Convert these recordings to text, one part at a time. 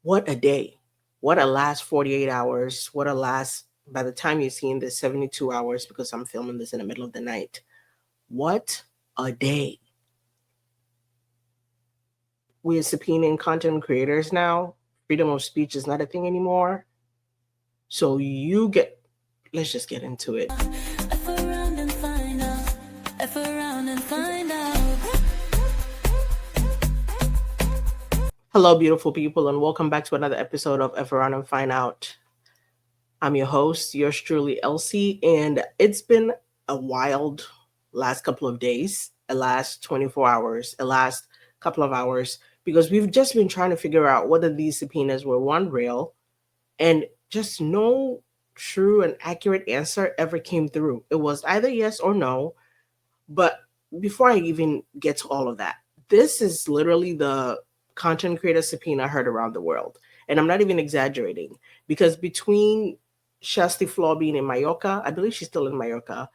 What a day. What a last 48 hours. What a last, by the time you're seeing this, 72 hours, because I'm filming this in the middle of the night. What a day. We are subpoenaing content creators now. Freedom of speech is not a thing anymore. So let's just get into it. F around and find out. F around and find out. Hello, beautiful people, and welcome back to another episode of F Around and Find Out. I'm your host, yours truly, Elsie, and it's been a wild last couple of days, a last 24 hours, a last couple of hours, because we've just been trying to figure out whether these subpoenas were one real, and just no true and accurate answer ever came through. It was either yes or no, but before I even get to all of that, this is literally the content creator subpoena heard around the world. And I'm not even exaggerating, because between Shasti Flaw being in Mallorca, I believe she's still in Mallorca,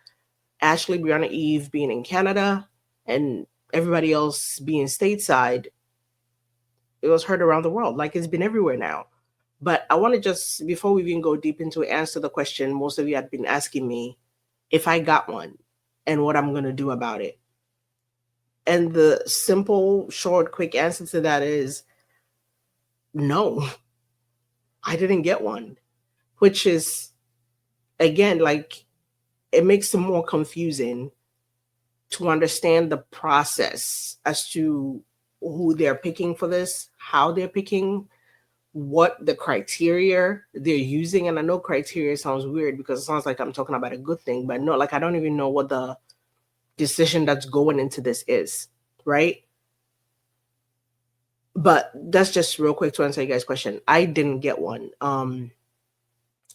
Ashley Brianna Eve being in Canada, and everybody else being stateside, it was heard around the world. Like, it's been everywhere now. But I want to just, before we even go deep into it, answer the question most of you had been asking me, if I got one and what I'm going to do about it. And the simple, short, quick answer to that is no, I didn't get one, which is, again, like, it makes it more confusing to understand the process as to who they're picking for this, how they're picking, what the criteria they're using. And I know criteria sounds weird because it sounds like I'm talking about a good thing, but no, like, I don't even know what the decision that's going into this is, right? But that's just real quick to answer you guys' question. I didn't get one.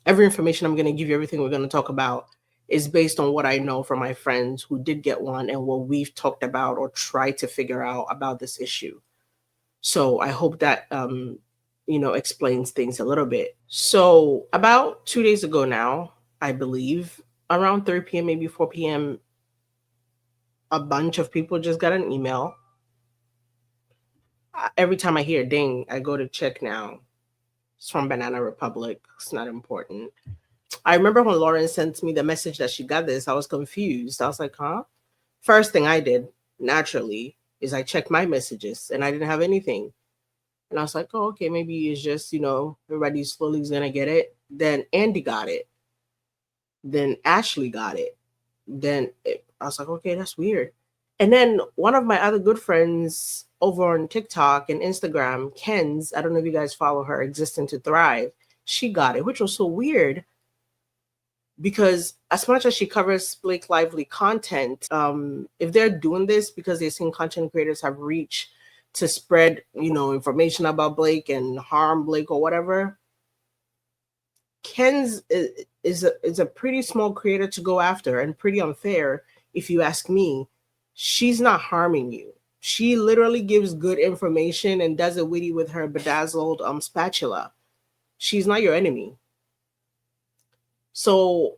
Every information I'm going to give you, everything we're going to talk about, is based on what I know from my friends who did get one and what we've talked about or tried to figure out about this issue. So I hope that explains things a little bit. So about 2 days ago now, I believe, around 3 p.m., maybe 4 p.m., a bunch of people just got an email. Every time I hear ding, I go to check now. It's from Banana Republic. It's not important. I remember when Lauren sent me the message that she got this, I was confused. I was like, huh? First thing I did, naturally, is I checked my messages and I didn't have anything. And I was like, oh, okay, maybe it's just, everybody's fully going to get it. Then Andy got it. Then Ashley got it. I was like, okay, that's weird. And then one of my other good friends over on TikTok and Instagram, Ken's, I don't know if you guys follow her, Existing to Thrive, she got it, which was so weird because as much as she covers Blake Lively content, if they're doing this because they're seeing content creators have reach to spread, information about Blake and harm Blake or whatever, Ken's is a pretty small creator to go after and pretty unfair, if you ask me. She's not harming you. She literally gives good information and does it witty with her bedazzled spatula. She's not your enemy. So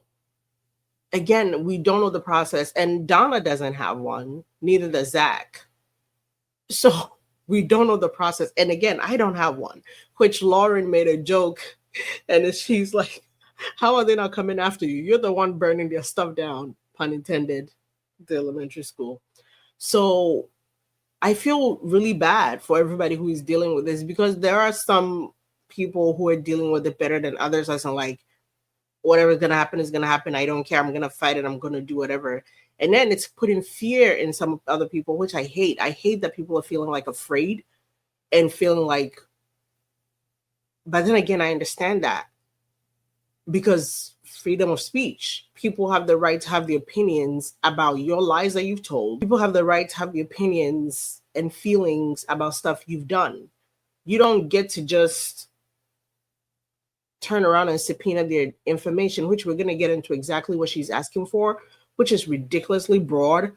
again, we don't know the process, and Donna doesn't have one, neither does Zach. So we don't know the process. And again, I don't have one, which Lauren made a joke, and she's like, how are they not coming after you? You're the one burning their stuff down, pun intended, the elementary school. So I feel really bad for everybody who is dealing with this, because there are some people who are dealing with it better than others. As in, like, whatever's going to happen is going to happen. I don't care. I'm going to fight it. I'm going to do whatever. And then it's putting fear in some other people, which I hate. I hate that people are feeling like afraid and feeling like, but then again, I understand that, because freedom of speech, people have the right to have the opinions about your lies that you've told. People have the right to have the opinions and feelings about stuff you've done. You don't get to just turn around and subpoena their information, which we're going to get into exactly what she's asking for, which is ridiculously broad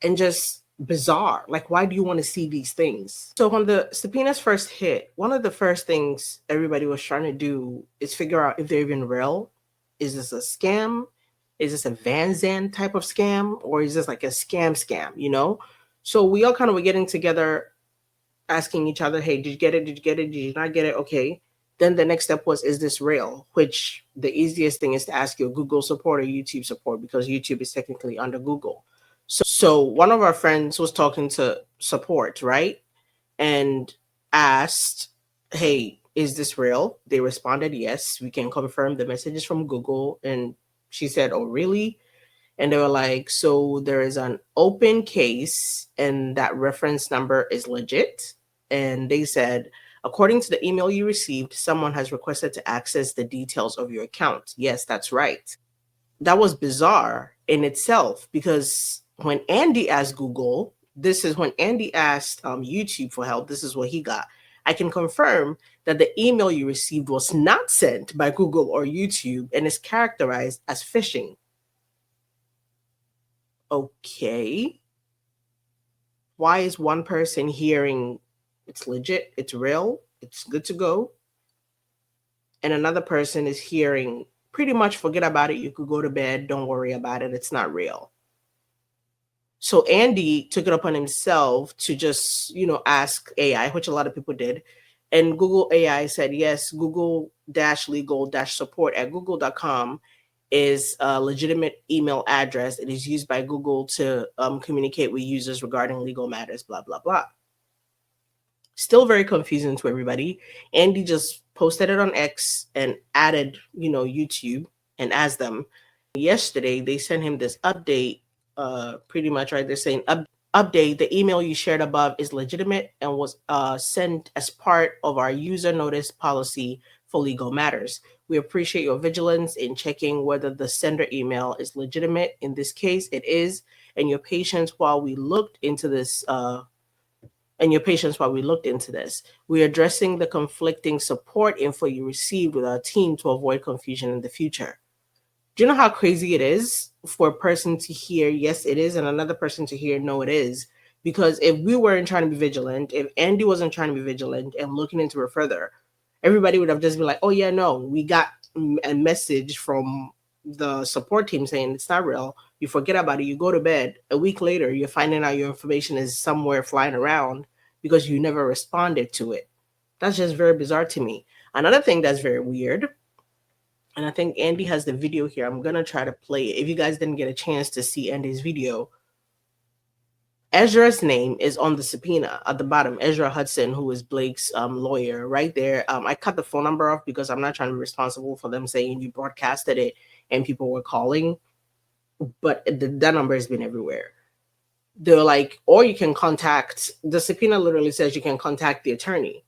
and just bizarre. Like, why do you want to see these things? So when the subpoenas first hit, one of the first things everybody was trying to do is figure out if they're even real. Is this a scam? Is this a vanzan type of scam? Or is this like a scam, So we all kind of were getting together asking each other, hey, did you get it? Did you get it? Did you not get it? Okay. Then the next step was, is this real? Which the easiest thing is to ask your Google support or YouTube support, because YouTube is technically under Google. So one of our friends was talking to support, right? And asked, hey, is this real? They responded, yes, we can confirm the messages from Google. And she said, oh, really? And they were like, so there is an open case and that reference number is legit. And they said, according to the email you received, someone has requested to access the details of your account. Yes, that's right. That was bizarre in itself, because when Andy asked Google, this is when Andy asked YouTube for help, this is what he got. I can confirm that the email you received was not sent by Google or YouTube and is characterized as phishing. Okay. Why is one person hearing it's legit, it's real, it's good to go, and another person is hearing pretty much forget about it, you could go to bed, don't worry about it, it's not real? So Andy took it upon himself to just, ask AI, which a lot of people did. And Google AI said, yes, Google-legal-support at google.com is a legitimate email address. It is used by Google to communicate with users regarding legal matters, blah, blah, blah. Still very confusing to everybody. Andy just posted it on X and added, YouTube, and asked them. Yesterday, they sent him this update, pretty much, right? They're saying, update, the email you shared above is legitimate and was sent as part of our user notice policy for legal matters. We appreciate your vigilance in checking whether the sender email is legitimate. In this case, it is, and your patience while we looked into this. We're addressing the conflicting support info you received with our team to avoid confusion in the future. Do you know how crazy it is for a person to hear, yes, it is, and another person to hear, no, it is? Because if we weren't trying to be vigilant, if Andy wasn't trying to be vigilant and looking into it further, everybody would have just been like, oh, yeah, no, we got a message from the support team saying it's not real. You forget about it. You go to bed. A week later, you're finding out your information is somewhere flying around because you never responded to it. That's just very bizarre to me. Another thing that's very weird, and I think Andy has the video here. I'm gonna try to play it. If you guys didn't get a chance to see Andy's video, Ezra's name is on the subpoena at the bottom. Ezra Hudson, who is Blake's lawyer, right there. I cut the phone number off because I'm not trying to be responsible for them saying you broadcasted it and people were calling. But that number has been everywhere. They're like, or you can contact, the subpoena literally says you can contact the attorney.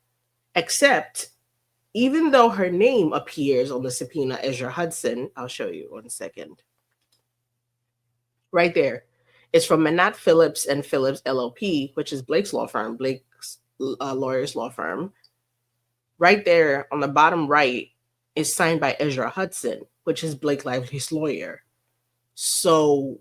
Except, even though her name appears on the subpoena, Ezra Hudson, I'll show you 1 second. Right there. It's from Manat Phillips and Phillips LLP, which is Blake's law firm, Blake's lawyer's law firm. Right there on the bottom right is signed by Ezra Hudson, which is Blake Lively's lawyer. So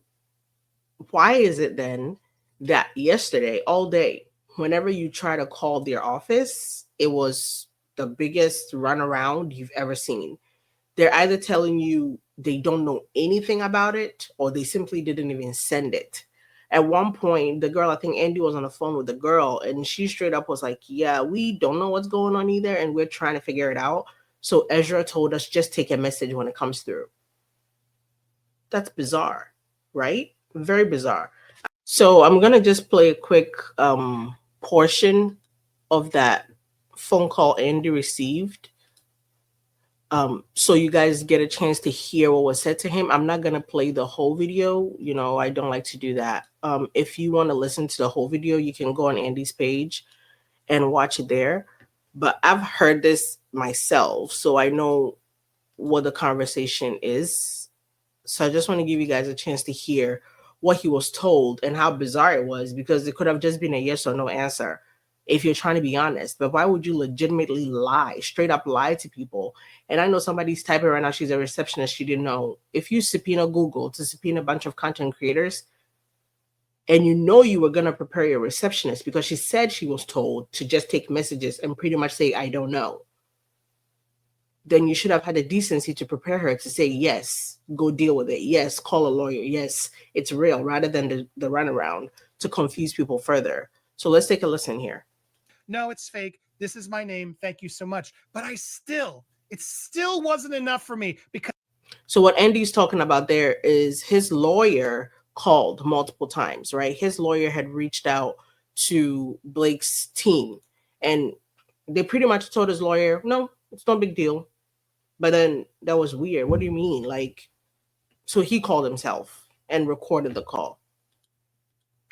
why is it then that yesterday, all day, whenever you try to call their office, it was the biggest runaround you've ever seen? They're either telling you they don't know anything about it or they simply didn't even send it. At one point, the girl, I think Andy was on the phone with the girl, and she straight up was like, yeah, we don't know what's going on either, and we're trying to figure it out. So Ezra told us just take a message when it comes through. That's bizarre, right? Very bizarre. So I'm going to just play a quick portion of that phone call Andy received, so you guys get a chance to hear what was said to him. I'm not going to play the whole video. I don't like to do that. If you want to listen to the whole video, you can go on Andy's page and watch it there. But I've heard this myself, so I know what the conversation is. So I just want to give you guys a chance to hear what he was told and how bizarre it was, because it could have just been a yes or no answer if you're trying to be honest. But why would you legitimately lie, straight up lie to people? And I know somebody's typing right now, she's a receptionist, she didn't know. If you subpoena Google to subpoena a bunch of content creators, and you were going to prepare your receptionist because she said she was told to just take messages and pretty much say, I don't know, then you should have had the decency to prepare her to say, yes, go deal with it. Yes, call a lawyer. Yes, it's real, rather than the runaround to confuse people further. So let's take a listen here. no, it's fake. This is my name. Thank you so much. But it still wasn't enough for me because So what Andy's talking about there is his lawyer called multiple times, right? His lawyer had reached out to Blake's team, and they pretty much told his lawyer, no, it's no big deal. But then that was weird. What do you mean? Like, so he called himself and recorded the call.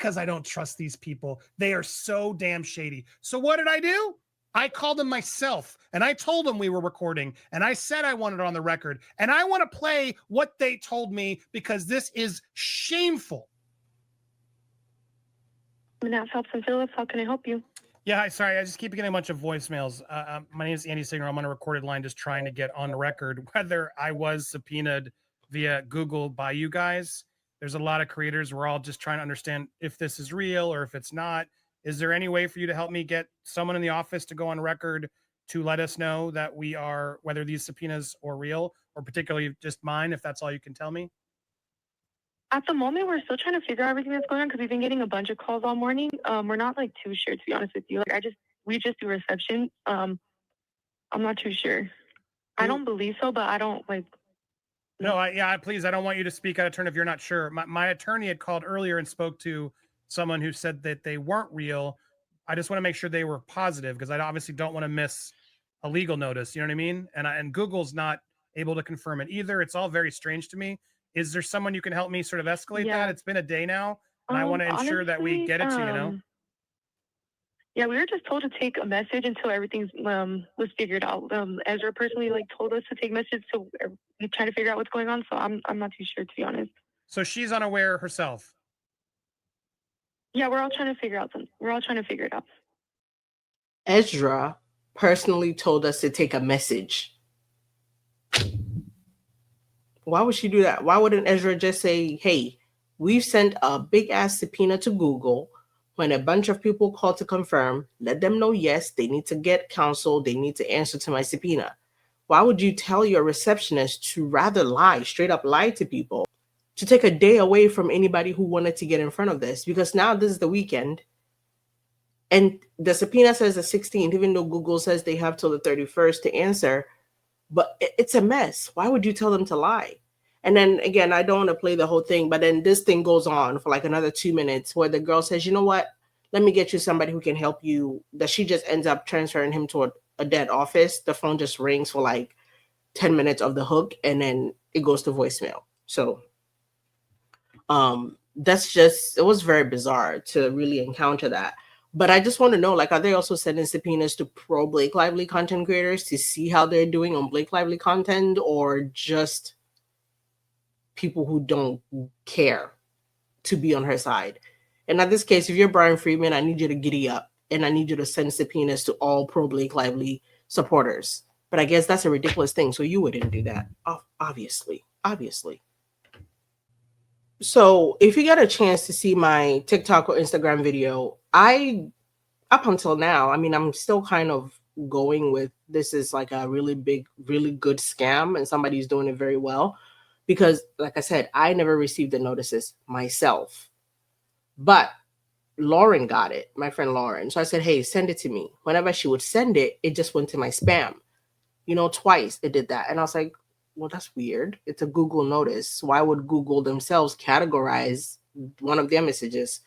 I don't trust these people. They are so damn shady. So what did I do? I called them myself and I told them we were recording and I said I wanted it on the record and I want to play what they told me because this is shameful. Manass Helps and Phillips, how can I help you? Yeah, hi, sorry, I just keep getting a bunch of voicemails. My name is Andy Singer. I'm on a recorded line just trying to get on the record whether I was subpoenaed via Google by you guys. There's a lot of creators. We're all just trying to understand if this is real or if it's not. Is there any way for you to help me get someone in the office to go on record to let us know that we are, whether these subpoenas are real or particularly just mine, if that's all you can tell me? At the moment, we're still trying to figure out everything that's going on because we've been getting a bunch of calls all morning. We're not like too sure, to be honest with you. Like we just do reception. I'm not too sure. I don't believe so, but I don't like. No, please, I don't want you to speak out of turn if you're not sure. My attorney had called earlier and spoke to someone who said that they weren't real. I just want to make sure they were positive because I obviously don't want to miss a legal notice. You know what I mean? And Google's not able to confirm it either. It's all very strange to me. Is there someone you can help me sort of escalate that? It's been a day now, and I want to ensure that we get it to you. Yeah, we were just told to take a message until everything's was figured out. Ezra personally told us to take message, so we're trying to figure out what's going on. So I'm not too sure, to be honest. So she's unaware herself. Yeah, we're all trying to figure out something. We're all trying to figure it out. Ezra personally told us to take a message. Why would she do that? Why wouldn't Ezra just say, hey, we've sent a big ass subpoena to Google. When a bunch of people call to confirm, let them know, yes, they need to get counsel. They need to answer to my subpoena. Why would you tell your receptionist to rather lie, straight up lie to people, to take a day away from anybody who wanted to get in front of this? Because now this is the weekend. And the subpoena says the 16th, even though Google says they have till the 31st to answer. But it's a mess. Why would you tell them to lie? And then again, I don't want to play the whole thing, but then this thing goes on for like another 2 minutes where the girl says, you know what? Let me get you somebody who can help you. That she just ends up transferring him to a dead office. The phone just rings for like 10 minutes of the hook and then it goes to voicemail. So that's just, it was very bizarre to really encounter that. But I just want to know, like, are they also sending subpoenas to pro Blake Lively content creators to see how they're doing on Blake Lively content, or just people who don't care to be on her side? And in this case, if you're Brian Friedman, I need you to giddy up and I need you to send subpoenas to all pro Blake Lively supporters. But I guess that's a ridiculous thing. So you wouldn't do that. Obviously. So if you get a chance to see my TikTok or Instagram video, up until now, I mean, I'm still kind of going with this is like a really big, really good scam and somebody's doing it very well. Because like I said, I never received the notices myself. But Lauren got it, my friend Lauren. So I said, hey, send it to me. Whenever she would send it, it just went to my spam. Twice it did that. And I was like, well, that's weird. It's a Google notice. Why would Google themselves categorize one of their messages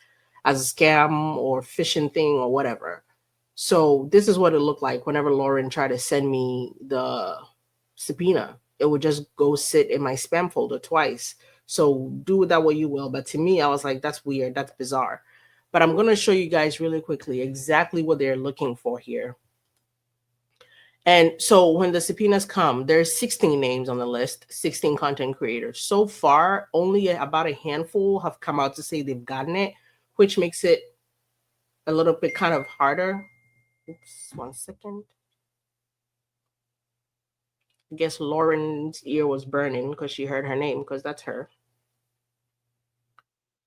as a scam or phishing thing or whatever? So this is what it looked like whenever Lauren tried to send me the subpoena. It would just go sit in my spam folder twice. So do with that what you will. But to me, I was like, that's weird. That's bizarre. But I'm going to show you guys really quickly exactly what they're looking for here. And so when the subpoenas come, there's 16 names on the list, 16 content creators. So far, only about a handful have come out to say they've gotten it, which makes it a little bit kind of harder. Oops, 1 second. I guess Lauren's ear was burning because she heard her name, because that's her.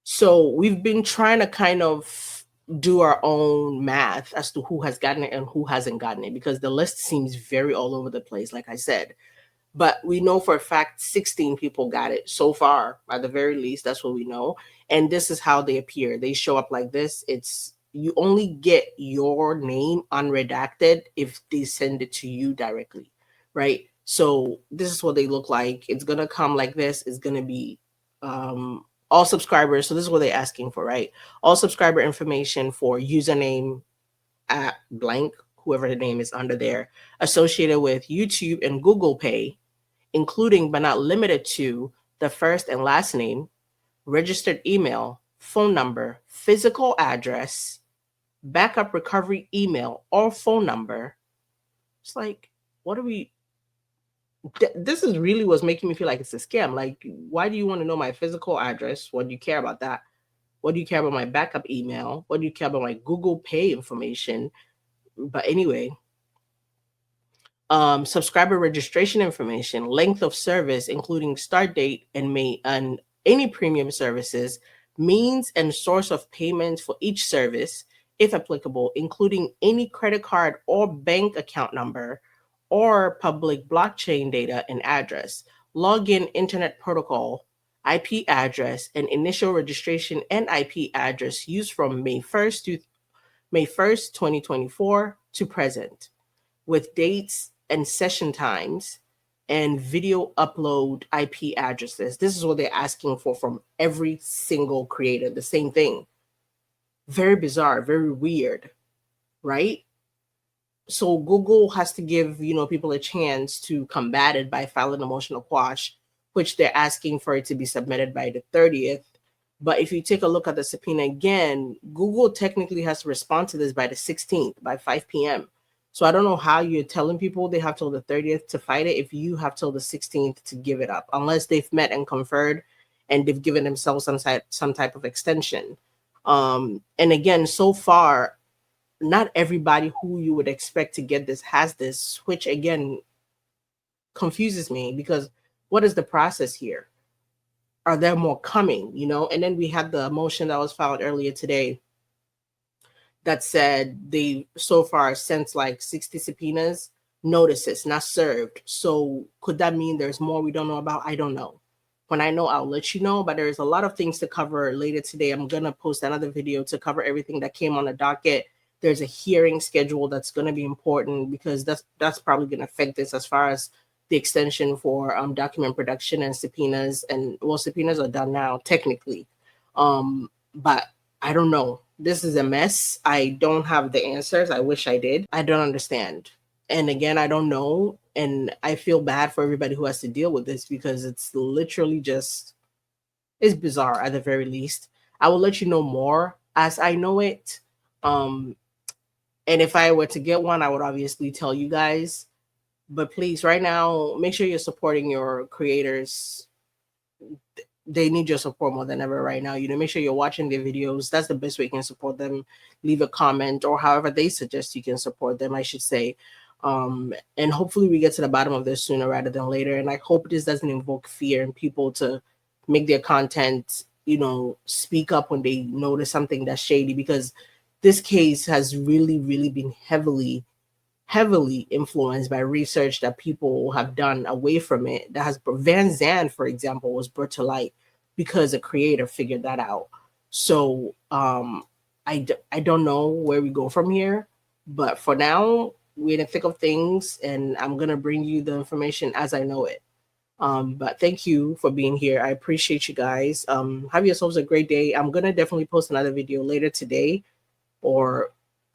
So we've been trying to kind of do our own math as to who has gotten it and who hasn't gotten it, because the list seems very all over the place, like I said. But we know for a fact 16 people got it so far, at the very least. That's what we know. And this is how they appear. They show up like this. It's, you only get your name unredacted if they send it to you directly, right? So this is what they look like. It's gonna come like this. It's gonna be all subscribers. So this is what they're asking for, right? All subscriber information for username at blank, whoever the name is under there, associated with YouTube and Google Pay, including but not limited to the first and last name, registered email, phone number, physical address, backup recovery email or phone number. It's like, what are we? This is really what's making me feel like it's a scam. Like, why do you want to know my physical address? What do you care about that? What do you care about my backup email? What do you care about my Google Pay information? But anyway, subscriber registration information, length of service, including start date and any premium services, means and source of payments for each service, if applicable, including any credit card or bank account number or public blockchain data and address, login internet protocol, IP address, and initial registration and IP address used from May 1st, 2024 to present, with dates and session times and video upload IP addresses. This is what they're asking for from every single creator. The same thing. Very bizarre, very weird, right? So Google has to give, people a chance to combat it by filing a motion to quash, which they're asking for it to be submitted by the 30th. But if you take a look at the subpoena again, Google technically has to respond to this by the 16th, by 5 p.m. So I don't know how you're telling people they have till the 30th to fight it if you have till the 16th to give it up, unless they've met and conferred and they've given themselves some type of extension. And again, so far, not everybody who you would expect to get this has this, which again confuses me because what is the process here? Are there more coming? And then we had the motion that was filed earlier today that said they so far sent like 60 subpoenas, notices not served. So could that mean there's more we don't know about? I don't know. When I know, I'll let you know, but there's a lot of things to cover later today. I'm going to post another video to cover everything that came on the docket. There's a hearing schedule that's going to be important because that's probably going to affect this as far as the extension for document production and subpoenas. And well, subpoenas are done now technically, but I don't know. This is a mess. I don't have the answers. I wish I did. I don't understand. And again, I don't know. And I feel bad for everybody who has to deal with this because it's literally it's bizarre at the very least. I will let you know more as I know it. And if I were to get one, I would obviously tell you guys. But please, right now, make sure you're supporting your creators. They need your support more than ever right now. Make sure you're watching their videos. That's the best way you can support them. Leave a comment or however they suggest you can support them, I should say. And hopefully we get to the bottom of this sooner rather than later. And I hope this doesn't invoke fear in people to make their content, speak up when they notice something that's shady, because this case has really, really been heavily influenced by research that people have done away from it. That has Vanzan, for example, was brought to light because a creator figured that out. So I don't know where we go from here, but for now we're in the thick of things, and I'm gonna bring you the information as I know it. But thank you for being here. I appreciate you guys. Have yourselves a great day. I'm gonna definitely post another video later today, or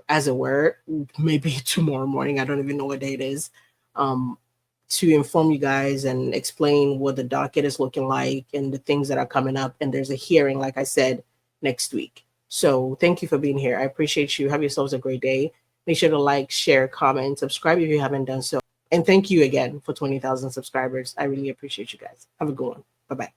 as it were, maybe tomorrow morning. I don't even know what day it is, to inform you guys and explain what the docket is looking like and the things that are coming up. And there's a hearing, like I said, next week. So thank you for being here. I appreciate you. Have yourselves a great day. Make sure to like, share, comment, subscribe if you haven't done so. And thank you again for 20,000 subscribers. I really appreciate you guys. Have a good one. Bye-bye.